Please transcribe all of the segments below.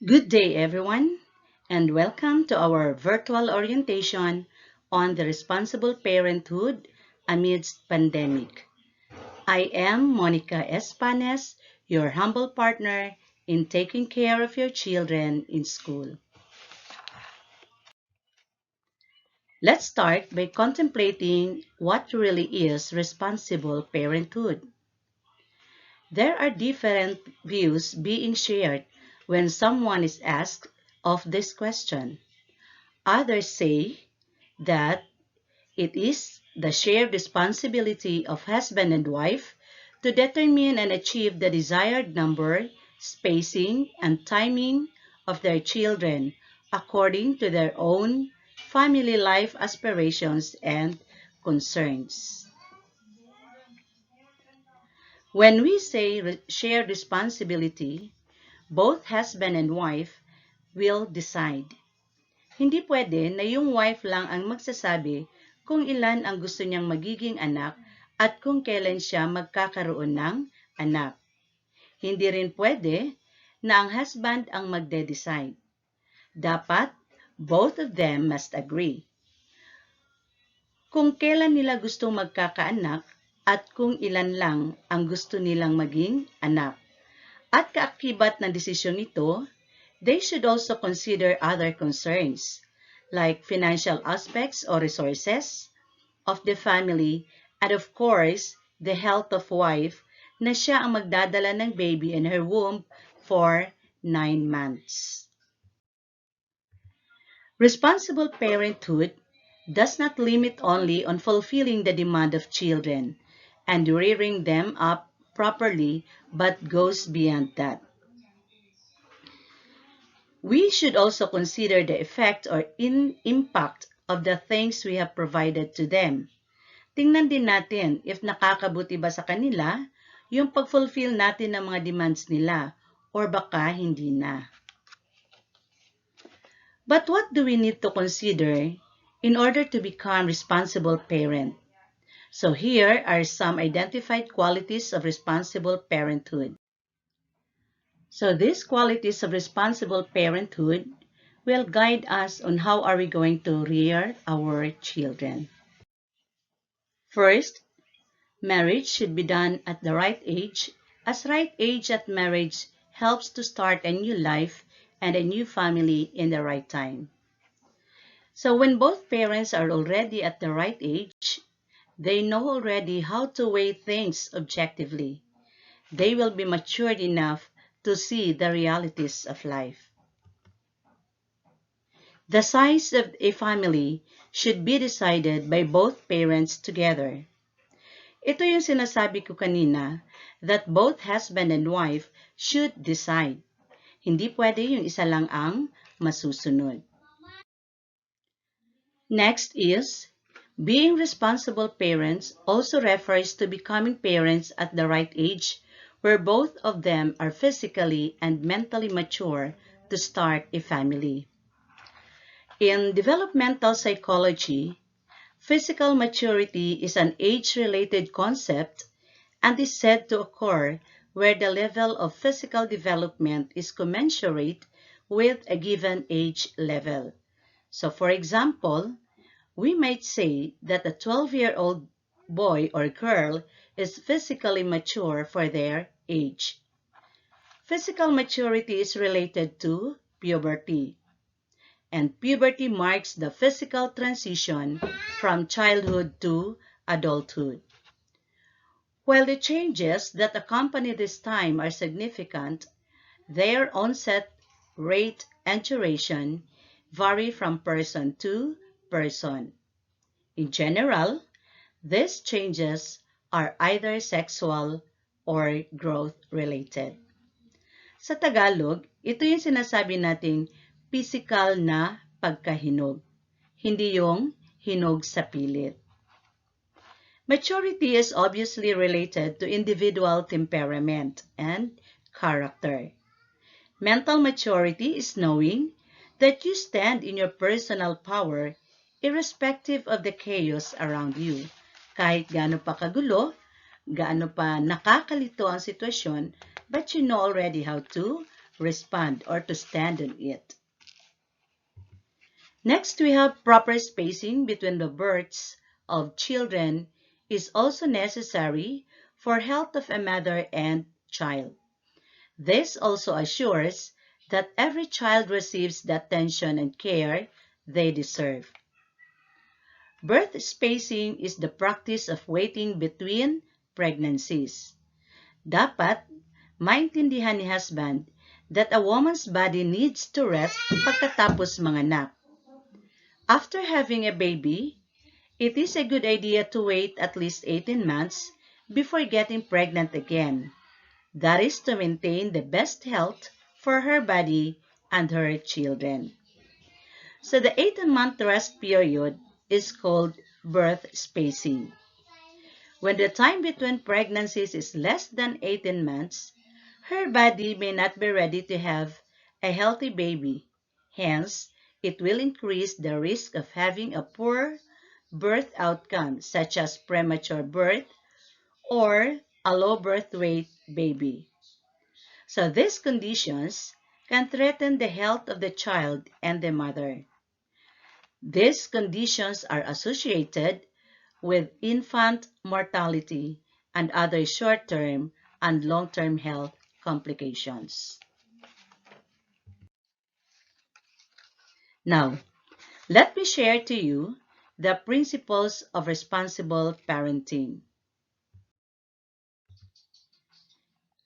Good day, everyone, and welcome to our virtual orientation on the responsible parenthood amidst pandemic. I am Monica Espanes, your humble partner in taking care of your children in school. Let's start by contemplating what really is responsible parenthood. There are different views being shared when someone is asked of this question. Others say that it is the shared responsibility of husband and wife to determine and achieve the desired number, spacing, and timing of their children according to their own family life aspirations and concerns. When we say shared responsibility, both husband and wife will decide. Hindi pwede na yung wife lang ang magsasabi kung ilan ang gusto niyang magiging anak at kung kailan siya magkakaroon ng anak. Hindi rin pwede na ang husband ang magde-decide. Dapat, both of them must agree. Kung kailan nila gustong magkakaanak at kung ilan lang ang gusto nilang maging anak. At kaakibat ng desisyon nito, they should also consider other concerns, like financial aspects or resources of the family, and of course, the health of wife na siya ang magdadala ng baby in her womb for 9 months. Responsible parenthood does not limit only on fulfilling the demand of children and rearing them up properly, but goes beyond that. We should also consider the effect or impact of the things we have provided to them. Tingnan din natin if nakakabuti ba sa kanila yung pag-fulfill natin ng mga demands nila or baka hindi na. But what do we need to consider in order to become responsible parent? So here are some identified qualities of responsible parenthood. So these qualities of responsible parenthood will guide us on how are we going to rear our children. First, marriage should be done at the right age, as right age at marriage helps to start a new life and a new family in the right time. So when both parents are already at the right age, they know already how to weigh things objectively. They will be matured enough to see the realities of life. The size of a family should be decided by both parents together. Ito yung sinasabi ko kanina, that both husband and wife should decide. Hindi pwede yung isa lang ang masusunod. Next is, being responsible parents also refers to becoming parents at the right age, where both of them are physically and mentally mature to start a family. In developmental psychology, physical maturity is an age-related concept and is said to occur where the level of physical development is commensurate with a given age level. So for example, we might say that a 12-year-old boy or girl is physically mature for their age. Physical maturity is related to puberty, and puberty marks the physical transition from childhood to adulthood. While the changes that accompany this time are significant, their onset, rate, and duration vary from person to person. In general, these changes are either sexual or growth-related. Sa Tagalog, ito yung sinasabi nating physical na pagkahinog, hindi yung hinog sa pilit. Maturity is obviously related to individual temperament and character. Mental maturity is knowing that you stand in your personal power irrespective of the chaos around you. Kahit gaano pa kagulo, gaano pa nakakalito ang sitwasyon, but you know already how to respond, or to stand on it. Next, we have proper spacing between the births of children is also necessary for health of a mother and child. This also assures that every child receives the attention and care they deserve. Birth spacing is the practice of waiting between pregnancies. Dapat maintindihan ni husband that a woman's body needs to rest pagkatapos manganak. After having a baby, it is a good idea to wait at least 18 months before getting pregnant again. That is to maintain the best health for her body and her children. So the 18-month rest period is called birth spacing. When the time between pregnancies is less than 18 months, her body may not be ready to have a healthy baby. Hence, it will increase the risk of having a poor birth outcome, such as premature birth or a low birth weight baby. So these conditions can threaten the health of the child and the mother. These conditions are associated with infant mortality and other short-term and long-term health complications. Now, let me share to you the principles of responsible parenting.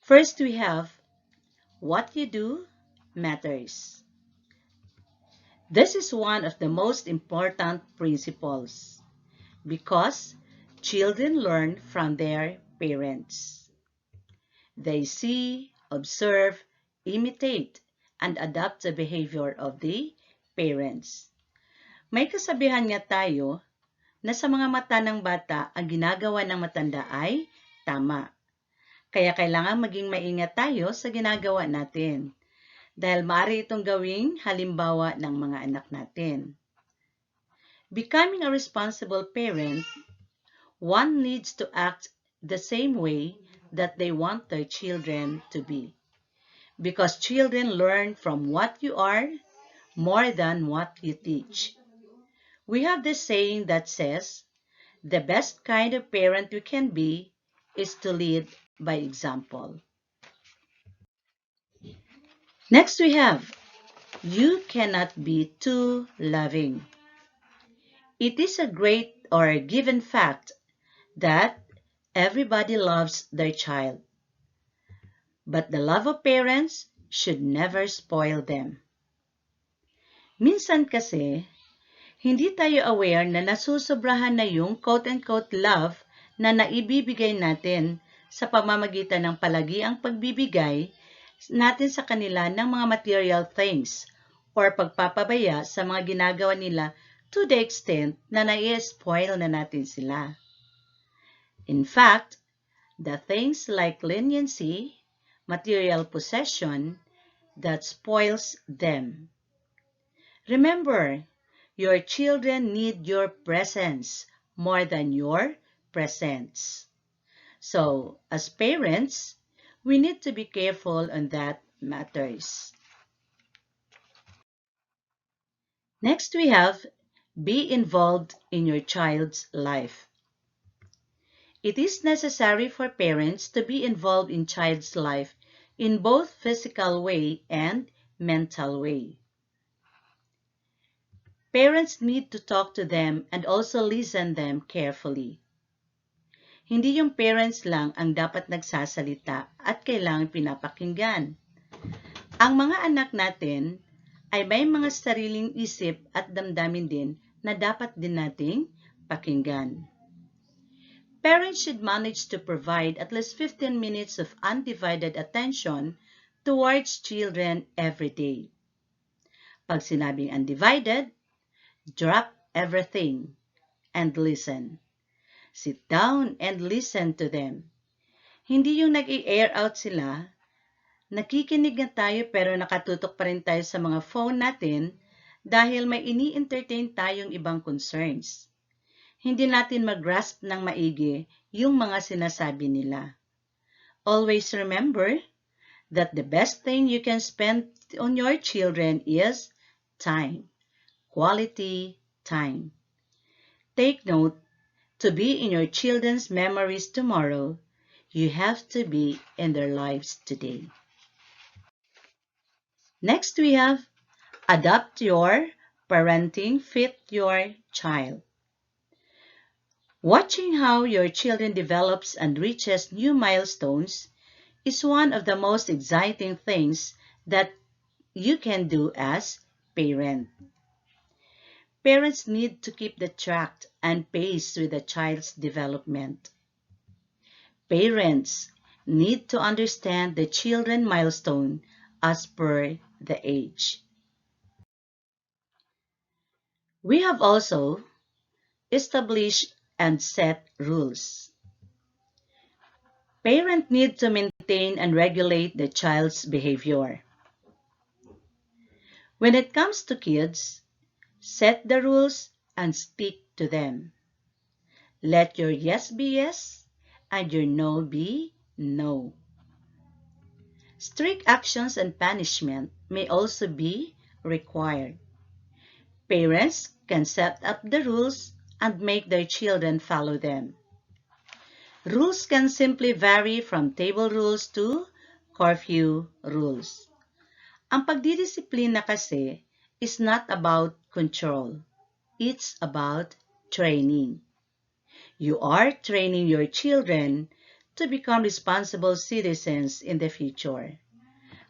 First, we have what you do matters. This is one of the most important principles because children learn from their parents. They see, observe, imitate, and adapt the behavior of the parents. May kasabihan nga tayo na sa mga mata ng bata, ang ginagawa ng matanda ay tama. Kaya kailangan maging maingat tayo sa ginagawa natin. Dahil maaari itong gawing halimbawa ng mga anak natin. Becoming a responsible parent, one needs to act the same way that they want their children to be. Because children learn from what you are more than what you teach. We have this saying that says, the best kind of parent you can be is to lead by example. Next we have, you cannot be too loving. It is a great or a given fact that everybody loves their child. But the love of parents should never spoil them. Minsan kasi, hindi tayo aware na nasusobrahan na yung quote-unquote love na naibibigay natin sa pamamagitan ng palagiang pagbibigay natin sa kanila ng mga material things or pagpapabaya sa mga ginagawa nila to the extent na nai-spoil na natin sila. In fact, the things like leniency, material possession, that spoils them. Remember, your children need your presence more than your presents. So, as parents, we need to be careful on that matters. Next, we have be involved in your child's life. It is necessary for parents to be involved in child's life in both physical way and mental way. Parents need to talk to them and also listen them carefully. Hindi yung parents lang ang dapat nagsasalita at kailangang pinapakinggan. Ang mga anak natin ay may mga sariling isip at damdamin din na dapat din nating pakinggan. Parents should manage to provide at least 15 minutes of undivided attention towards children every day. Pag sinabing undivided, drop everything and listen. Sit down and listen to them. Hindi yung nag-i-air out sila, nakikinig na tayo pero nakatutok pa rin tayo sa mga phone natin dahil may ini-entertain tayong ibang concerns. Hindi natin mag-grasp ng maigi yung mga sinasabi nila. Always remember that the best thing you can spend on your children is time, quality time. Take note, to be in your children's memories tomorrow, you have to be in their lives today. Next we have adapt your parenting fit your child. Watching how your children develops and reaches new milestones is one of the most exciting things that you can do as parent. Parents need to keep the track and pace with the child's development. Parents need to understand the children milestone as per the age. We have also established and set rules. Parents need to maintain and regulate the child's behavior. When it comes to kids, set the rules and stick to them. Let your yes be yes and your no be no. Strict actions and punishment may also be required. Parents can set up the rules and make their children follow them. Rules can simply vary from table rules to curfew rules. Ang pagdidisiplina kasi is not about control. It's about training. You are training your children to become responsible citizens in the future.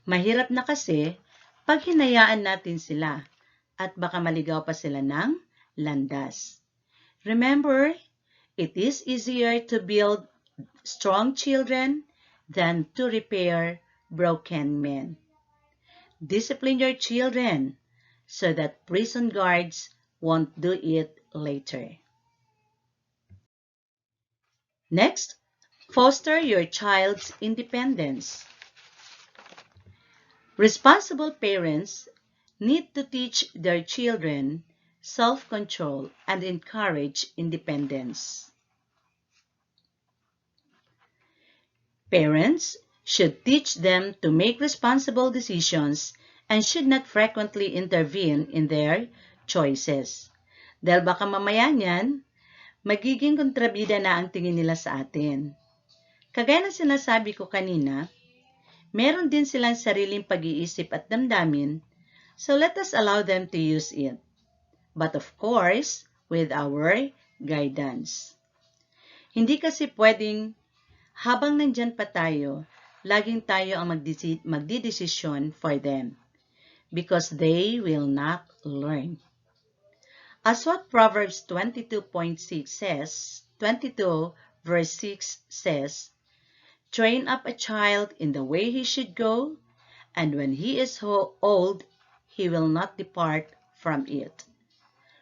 Mahirap na kasi pag hinayaan natin sila at baka maligaw pa sila ng landas. Remember, it is easier to build strong children than to repair broken men. Discipline your children so that prison guards won't do it later. Next, foster your child's independence. Responsible parents need to teach their children self-control and encourage independence. Parents should teach them to make responsible decisions and should not frequently intervene in their choices. Dahil baka mamaya niyan, magiging kontrabida na ang tingin nila sa atin. Kagaya ng sinasabi ko kanina, meron din silang sariling pag-iisip at damdamin, so let us allow them to use it. But of course, with our guidance. Hindi kasi pwedeng habang nandyan pa tayo, laging tayo ang magdidesisyon for them because they will not learn. As what Proverbs 22:6 says, 22 verse 6 says, train up a child in the way he should go, and when he is old, he will not depart from it.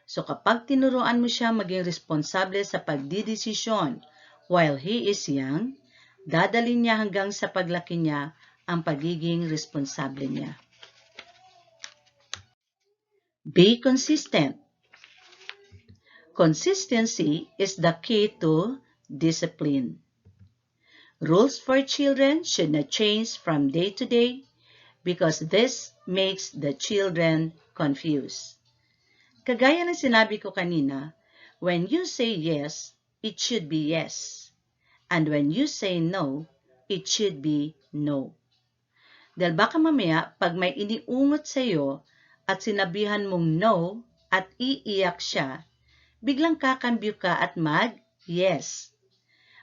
So kapag tinuruan mo siya maging responsable sa pagdidesisyon while he is young, dadalhin niya hanggang sa paglaki niya ang pagiging responsable niya. Be consistent. Consistency is the key to discipline. Rules for children should not change from day to day because this makes the children confused. Kagaya ng sinabi ko kanina, when you say yes, it should be yes. And when you say no, it should be no. Dahil baka mamaya, pag may iniungot sa'yo at sinabihan mong no at iiyak siya, biglang kakambyo ka at mag-yes.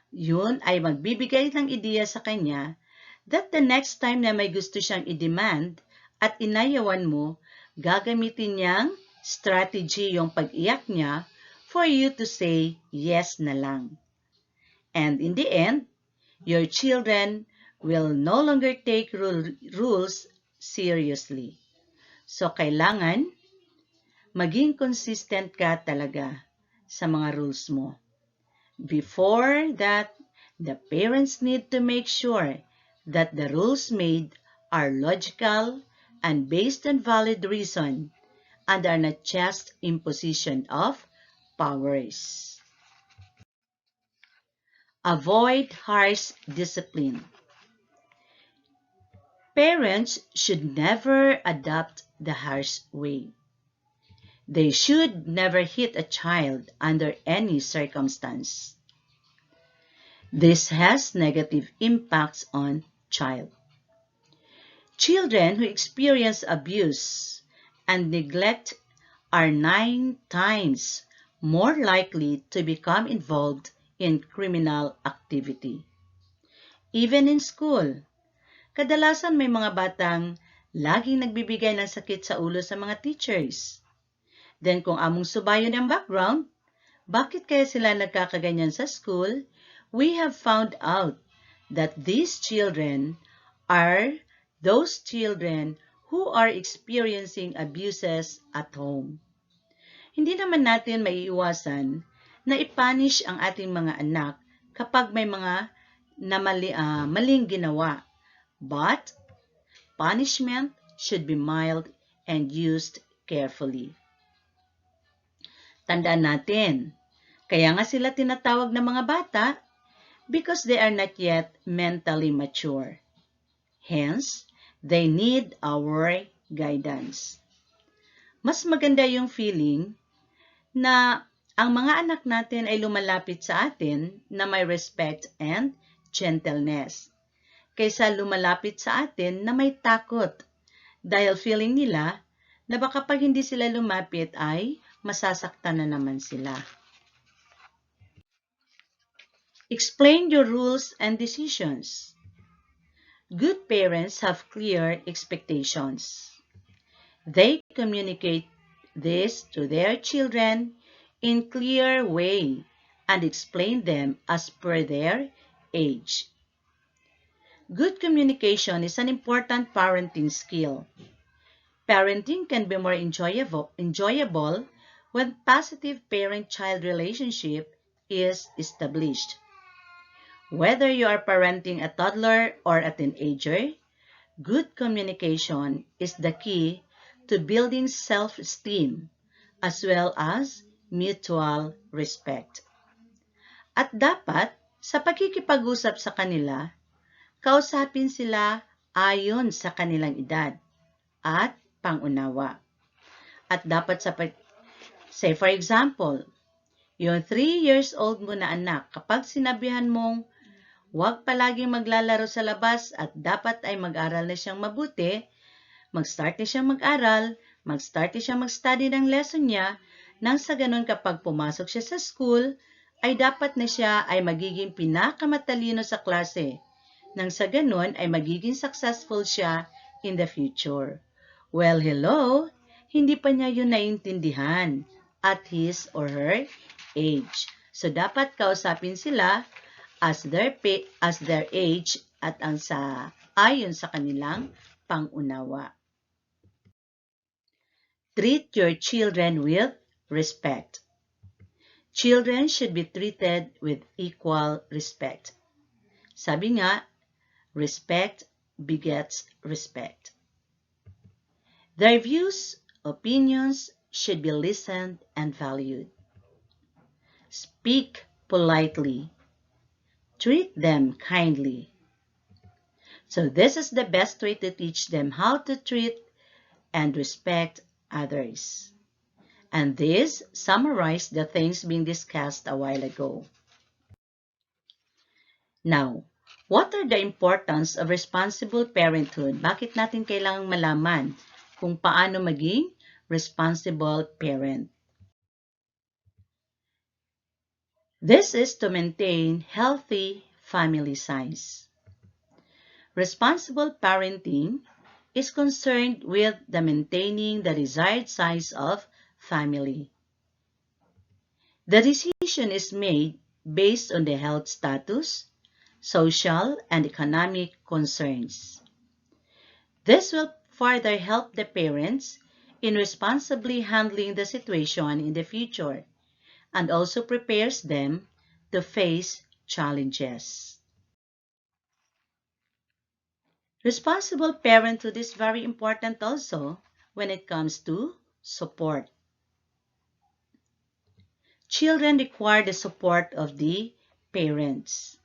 Yun ay magbibigay ng ideya sa kanya that the next time na may gusto siyang i-demand at inayawan mo, gagamitin niyang strategy yung pag-iyak niya for you to say yes na lang. And in the end, your children will no longer take rules seriously. So, kailangan maging consistent ka talaga sa mga rules mo. Before that, the parents need to make sure that the rules made are logical and based on valid reason and are not just imposition of powers. Avoid harsh discipline. Parents should never adopt the harsh way. They should never hit a child under any circumstance. This has negative impacts on child. Children who experience abuse and neglect are 9 times more likely to become involved in criminal activity. Even in school, kadalasan may mga batang laging nagbibigay ng sakit sa ulo sa mga teachers. Then kung among subayon ang background, bakit kaya sila nagkakaganyan sa school? We have found out that these children are those children who are experiencing abuses at home. Hindi naman natin maiiwasan na ipanish ang ating mga anak kapag may mga maling ginawa. But punishment should be mild and used carefully. Tandaan natin, kaya nga sila tinatawag na mga bata because they are not yet mentally mature. Hence, they need our guidance. Mas maganda yung feeling na ang mga anak natin ay lumalapit sa atin na may respect and gentleness kaysa lumalapit sa atin na may takot dahil feeling nila na baka pag hindi sila lumapit ay masasaktan na naman sila. Explain your rules and decisions. Good parents have clear expectations. They communicate this to their children in clear way and explain them as per their age. Good communication is an important parenting skill. Parenting can be more enjoyable when positive parent-child relationship is established. Whether you are parenting a toddler or a teenager, good communication is the key to building self-esteem as well as mutual respect. At dapat, sa pagkikipag-usap sa kanila, kausapin sila ayon sa kanilang edad at pangunawa. At dapat say for example, yung 3 years old mo na anak, kapag sinabihan mong huwag palaging maglalaro sa labas at dapat ay mag-aral na siyang mabuti, mag-start na siyang mag-aral, mag-start na siyang mag-study ng lesson niya, nang sa ganun kapag pumasok siya sa school, ay dapat na siya ay magiging pinakamatalino sa klase. Nang sa ganun ay magiging successful siya in the future. Well, hello, hindi pa niya yun naiintindihan at his or her age. So, dapat kausapin sila as their age at ayon sa kanilang pangunawa. Treat your children with respect. Children should be treated with equal respect. Sabi nga, respect begets respect. Their views, opinions should be listened and valued. Speak politely. Treat them kindly. So this is the best way to teach them how to treat and respect others. And this summarized the things being discussed a while ago. Now, what are the importance of responsible parenthood? Bakit natin kailangang malaman kung paano maging responsible parent? This is to maintain healthy family size. Responsible parenting is concerned with the maintaining the desired size of family. The decision is made based on the health status, social, and economic concerns. This will further help the parents in responsibly handling the situation in the future and also prepares them to face challenges. Responsible parenthood is very important also when it comes to support. Children require the support of the parents.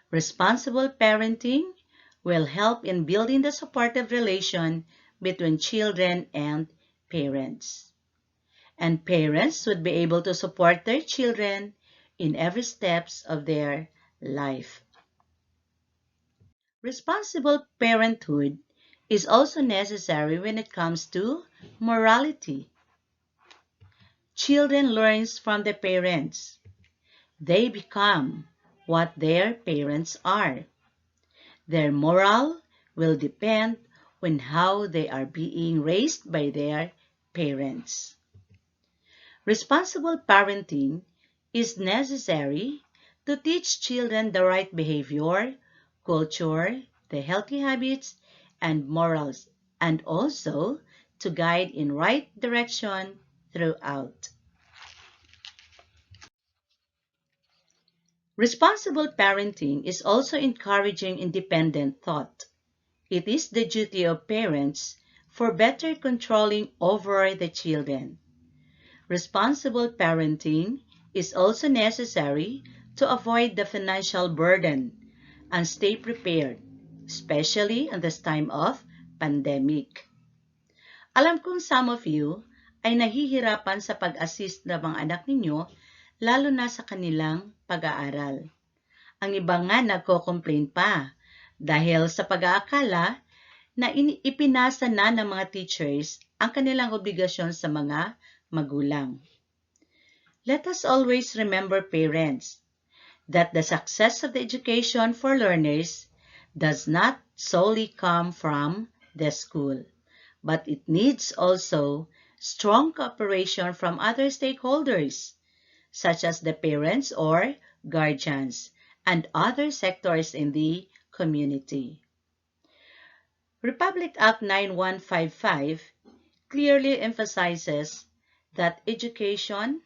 Responsible parenting will help in building the supportive relation between children and parents. And parents would be able to support their children in every steps of their life. Responsible parenthood is also necessary when it comes to morality. Children learn from their parents. They become what their parents are. Their moral will depend on how they are being raised by their parents. Responsible parenting is necessary to teach children the right behavior, culture, the healthy habits, and morals, and also to guide in right direction throughout. Responsible parenting is also encouraging independent thought. It is the duty of parents for better controlling over the children. Responsible parenting is also necessary to avoid the financial burden and stay prepared, especially in this time of pandemic. Alam kong some of you ay nahihirapan sa pag-assist ng mga anak ninyo, lalo na sa kanilang pag-aaral. Ang iba nga nagko-complain pa dahil sa pag-aakala na ipinasa na ng mga teachers ang kanilang obligasyon sa mga magulang. Let us always remember, parents, that the success of the education for learners does not solely come from the school, but it needs also strong cooperation from other stakeholders, such as the parents or guardians and other sectors in the community. Republic Act 9155 clearly emphasizes that education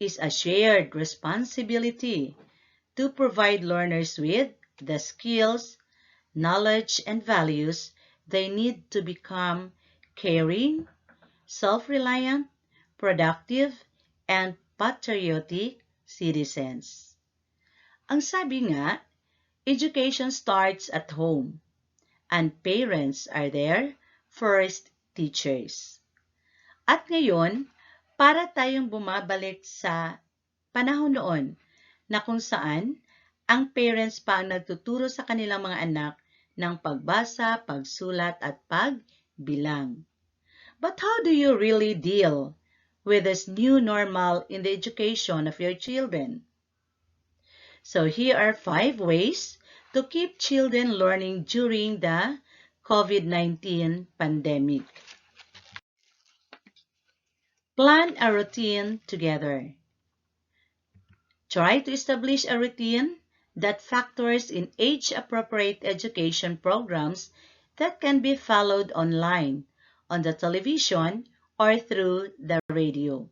is a shared responsibility to provide learners with the skills, knowledge, and values they need to become caring, self-reliant, productive, and patriotic citizens. Ang sabi nga, education starts at home, and parents are their first teachers. At ngayon, para tayong bumabalik sa panahon noon na kung saan ang parents pa ang nagtuturo sa kanilang mga anak ng pagbasa, pagsulat at pagbilang. But how do you really deal with this new normal in the education of your children? So here are 5 ways to keep children learning during the COVID-19 pandemic. Plan a routine together. Try to establish a routine that factors in age-appropriate education programs that can be followed online, on the television, or through the radio.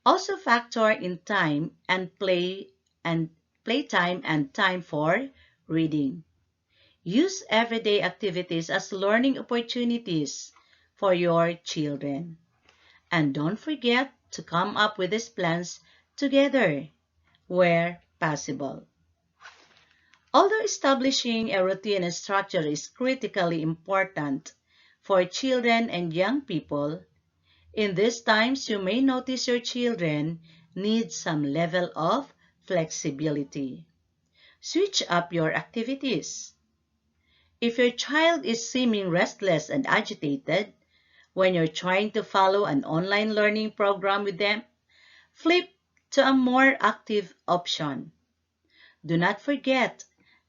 Also factor in time and playtime and time for reading. Use everyday activities as learning opportunities for your children. And don't forget to come up with these plans together where possible. Although establishing a routine and structure is critically important for children and young people, in these times you may notice your children need some level of flexibility. Switch up your activities. If your child is seeming restless and agitated when you're trying to follow an online learning program with them, flip to a more active option. Do not forget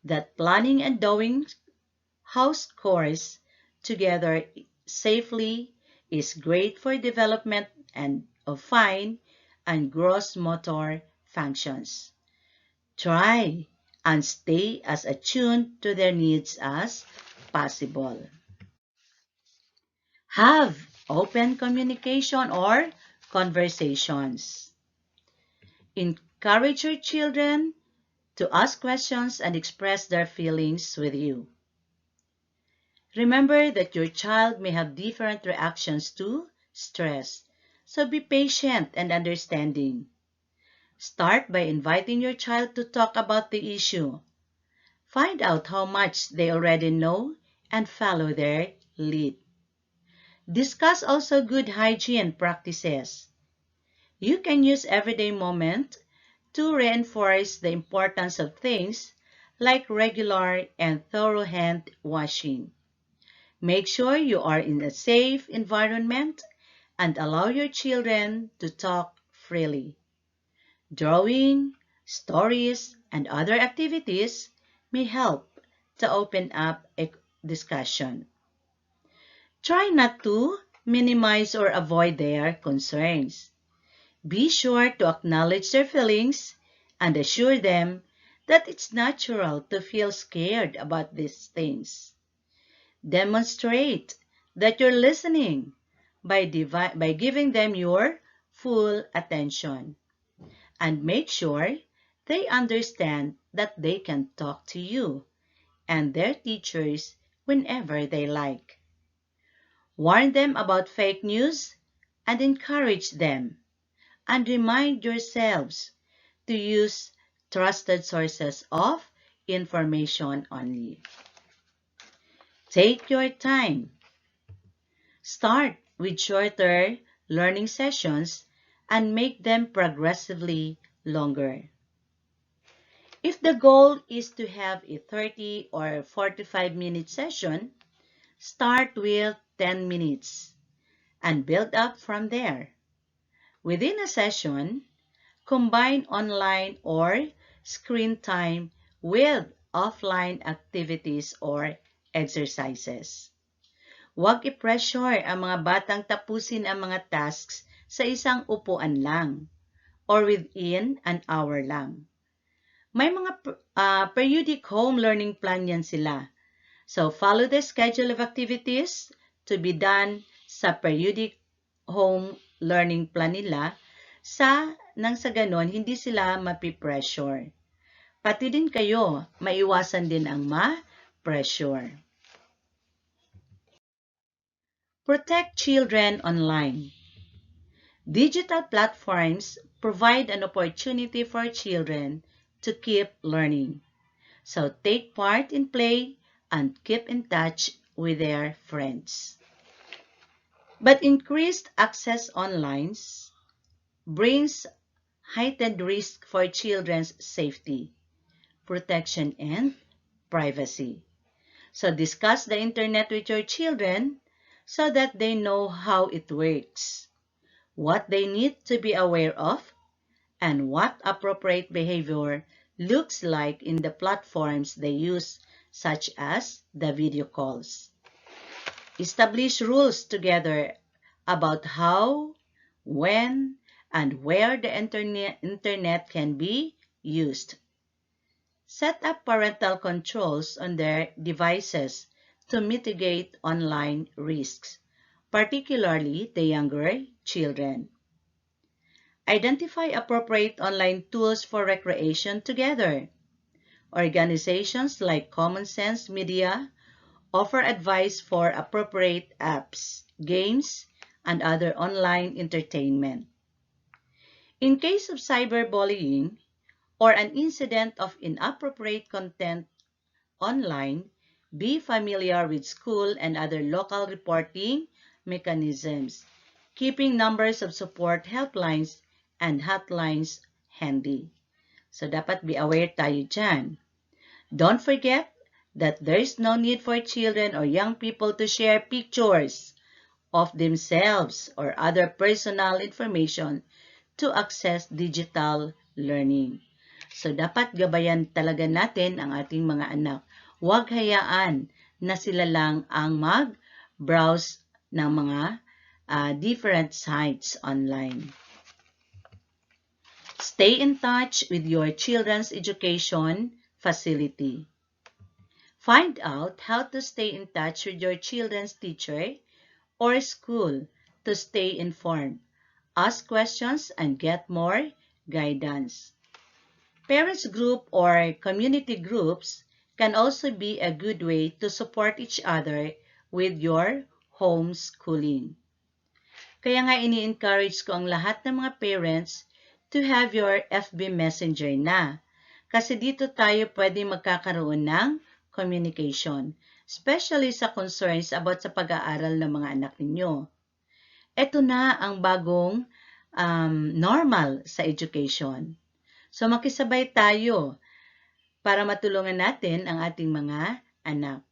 that planning and doing house chores together safely is great for development of fine and gross motor functions. Try and stay as attuned to their needs as possible. Have open communication or conversations. Encourage your children to ask questions and express their feelings with you. Remember that your child may have different reactions to stress, so be patient and understanding. Start by inviting your child to talk about the issue. Find out how much they already know and follow their lead. Discuss also good hygiene practices. You can use everyday moment to reinforce the importance of things like regular and thorough hand washing. Make sure you are in a safe environment and allow your children to talk freely. Drawing, stories, and other activities may help to open up a discussion. Try not to minimize or avoid their concerns. Be sure to acknowledge their feelings and assure them that it's natural to feel scared about these things. Demonstrate that you're listening by giving them your full attention. And make sure they understand that they can talk to you and their teachers whenever they like. Warn them about fake news and encourage them. And remind yourselves to use trusted sources of information only. Take your time. Start with shorter learning sessions and make them progressively longer. If the goal is to have a 30 or 45-minute session, start with 10 minutes and build up from there. Within a session, combine online or screen time with offline activities or exercises. Huwag i-pressure ang mga batang tapusin ang mga tasks sa isang upuan lang or within an hour lang. May mga periodic home learning plan yan sila. So, follow the schedule of activities to be done sa periodic home learning plan nila nang sa ganon, hindi sila mapipressure. Pati din kayo, maiwasan din ang ma-pressure. Protect children online. Digital platforms provide an opportunity for children to keep learning. So take part in play and keep in touch with their friends. But increased access online brings heightened risk for children's safety, protection, and privacy. So discuss the internet with your children so that they know how it works, what they need to be aware of, and what appropriate behavior looks like in the platforms they use, such as the video calls. Establish rules together about how, when, and where the internet can be used. Set up parental controls on their devices to mitigate online risks, particularly the younger children. Identify appropriate online tools for recreation together. Organizations like Common Sense Media offer advice for appropriate apps, games, and other online entertainment. In case of cyberbullying or an incident of inappropriate content online, be familiar with school and other local reporting mechanisms, keeping numbers of support helplines and hotlines handy. So dapat be aware tayo dyan. Don't forget that there is no need for children or young people to share pictures of themselves or other personal information to access digital learning. So dapat gabayan talaga natin ang ating mga anak. Huwag hayaan na sila lang ang mag-browse ng mga different sites online. Stay in touch with your children's education facility. Find out how to stay in touch with your children's teacher or school to stay informed. Ask questions and get more guidance. Parents group or community groups can also be a good way to support each other with your homeschooling. Kaya nga ini-encourage ko ang lahat ng mga parents to have your FB Messenger na. Kasi dito tayo pwede magkakaroon ng communication, especially sa concerns about sa pag-aaral ng mga anak ninyo. Ito na ang bagong normal sa education. So makisabay tayo para matulungan natin ang ating mga anak.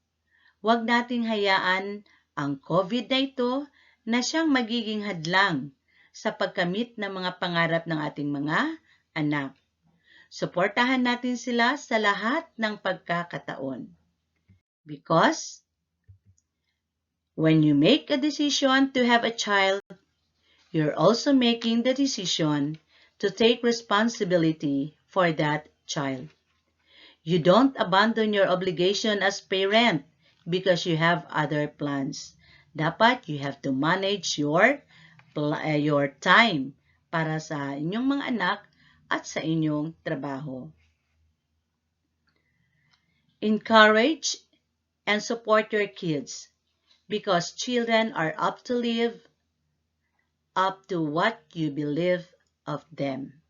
Huwag nating hayaan ang COVID na ito na siyang magiging hadlang sa pagkamit ng mga pangarap ng ating mga anak. Suportahan natin sila sa lahat ng pagkakataon. Because when you make a decision to have a child, you're also making the decision to take responsibility for that child. You don't abandon your obligation as parent because you have other plans. Dapat you have to manage your time para sa inyong mga anak at sa inyong trabaho. Encourage and support your kids because children are up to live up to what you believe of them.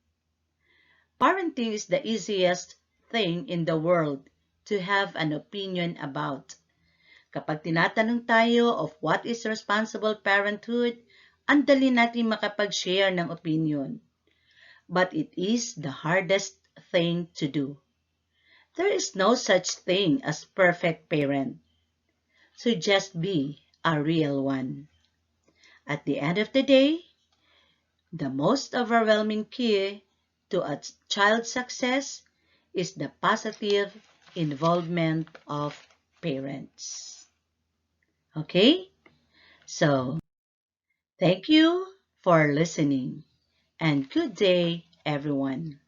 Parenting is the easiest thing in the world to have an opinion about. Kapag tinatanong tayo of what is responsible parenthood, ang dali natin makapag-share ng opinion. But it is the hardest thing to do. There is no such thing as perfect parent. So just be a real one. At the end of the day, the most overwhelming key to a child's success is the positive involvement of parents. Okay? So, thank you for listening and good day, everyone.